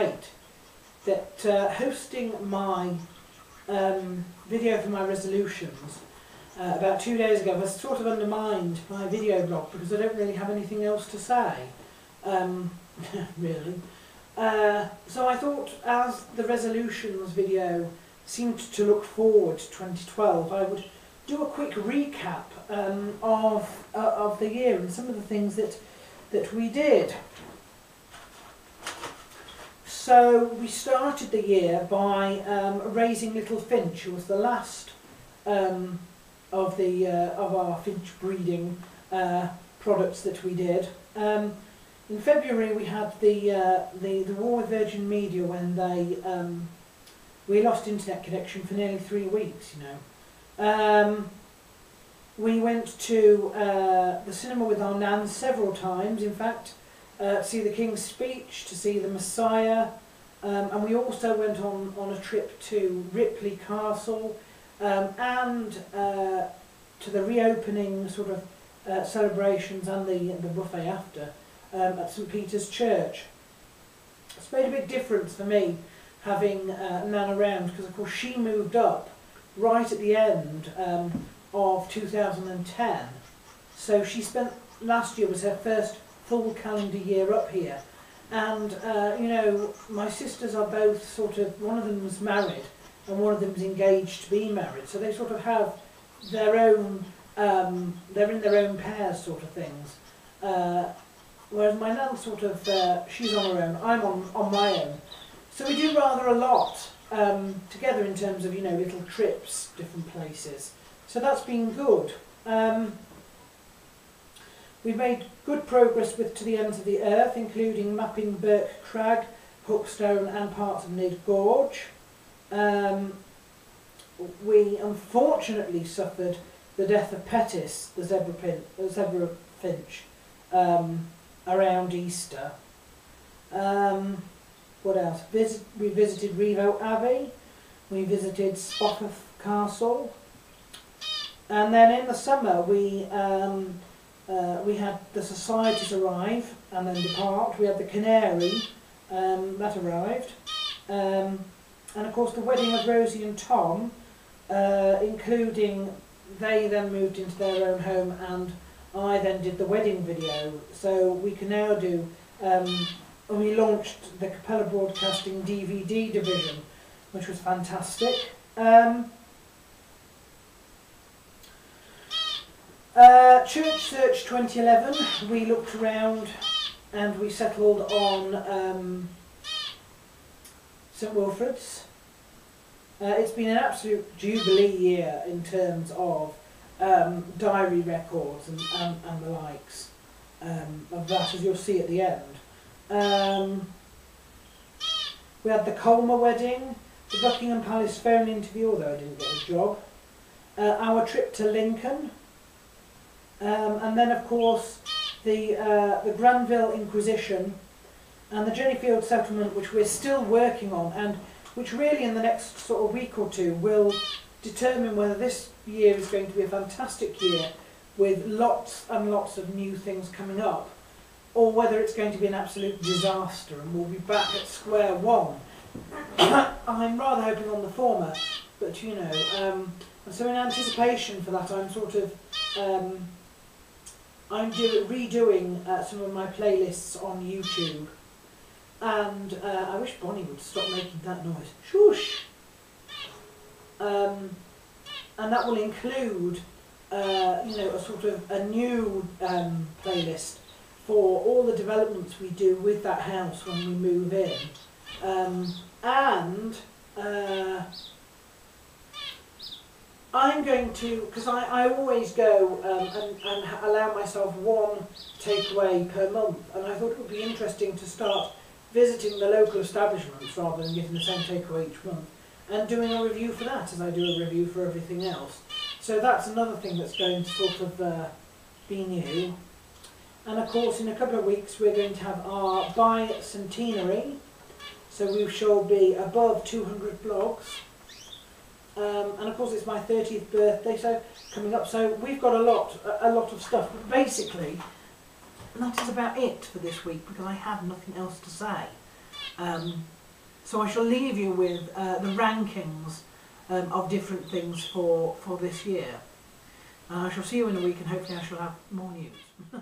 state that hosting my video for my resolutions about 2 days ago has sort of undermined my video blog because I don't really have anything else to say, really. So I thought, as the resolutions video seemed to look forward to 2012, I would do a quick recap of the year and some of the things that we did. So we started the year by raising little Finch, who was the last of our finch breeding products that we did. In February we had the war with Virgin Media when we lost internet connection for nearly 3 weeks. We went to the cinema with our nan several times, in fact, to see the King's Speech, to see the Messiah, and we also went on a trip to Ripley Castle and to the reopening sort of celebrations and the buffet after at St Peter's Church. It's made a big difference for me having Nan around, because of course she moved up right at the end of 2010, so she spent, last year was her first full calendar year up here, and you know, my sisters are both sort of, one of them's married and one of them's engaged to be married, so they sort of have their own, they're in their own pairs sort of things, whereas my nan sort of, she's on her own, I'm on my own. So we do rather a lot together in terms of, you know, little trips, different places. So that's been good. We've made good progress with To the Ends of the Earth, including mapping Burke Crag, Hookstone and parts of Nid Gorge. We unfortunately suffered the death of Pettis, the zebra finch, around Easter. What else? We visited Revo Abbey, we visited Spofforth Castle, and then in the summer we had the societies arrive and then depart. We had the Canary that arrived, and of course the wedding of Rosie and Tom, including they then moved into their own home and I then did the wedding video. So we can now do, we launched the Capella Broadcasting DVD division, which was fantastic. Church Search 2011, we looked around and we settled on St Wilfrid's. It's been an absolute jubilee year in terms of diary records and the likes of that, as you'll see at the end. We had the Colmer wedding, the Buckingham Palace phone interview, although I didn't get a job, our trip to Lincoln, and then of course the Granville Inquisition and the Jennyfield settlement, which we're still working on and which really in the next sort of week or two will determine whether this year is going to be a fantastic year with lots and lots of new things coming up, or whether it's going to be an absolute disaster and we'll be back at square one. I'm rather hoping on the former, but you know, and so in anticipation for that I'm sort of, I'm redoing some of my playlists on YouTube, and I wish Bonnie would stop making that noise. Shush! And that will include, you know, a sort of a new playlist for all the developments we do with that house when we move in, and I'm going to, because I always go and allow myself one takeaway per month, and I thought it would be interesting to start visiting the local establishments rather than getting the same takeaway each month, and doing a review for that as I do a review for everything else. So that's another thing that's going to sort of be new. And of course in a couple of weeks we're going to have our bicentenary, so we shall be above 200 blogs. And of course it's my 30th birthday, so coming up, so we've got a lot of stuff, but basically that is about it for this week because I have nothing else to say. So I shall leave you with the rankings of different things for this year. I shall see you in a week, and hopefully I shall have more news.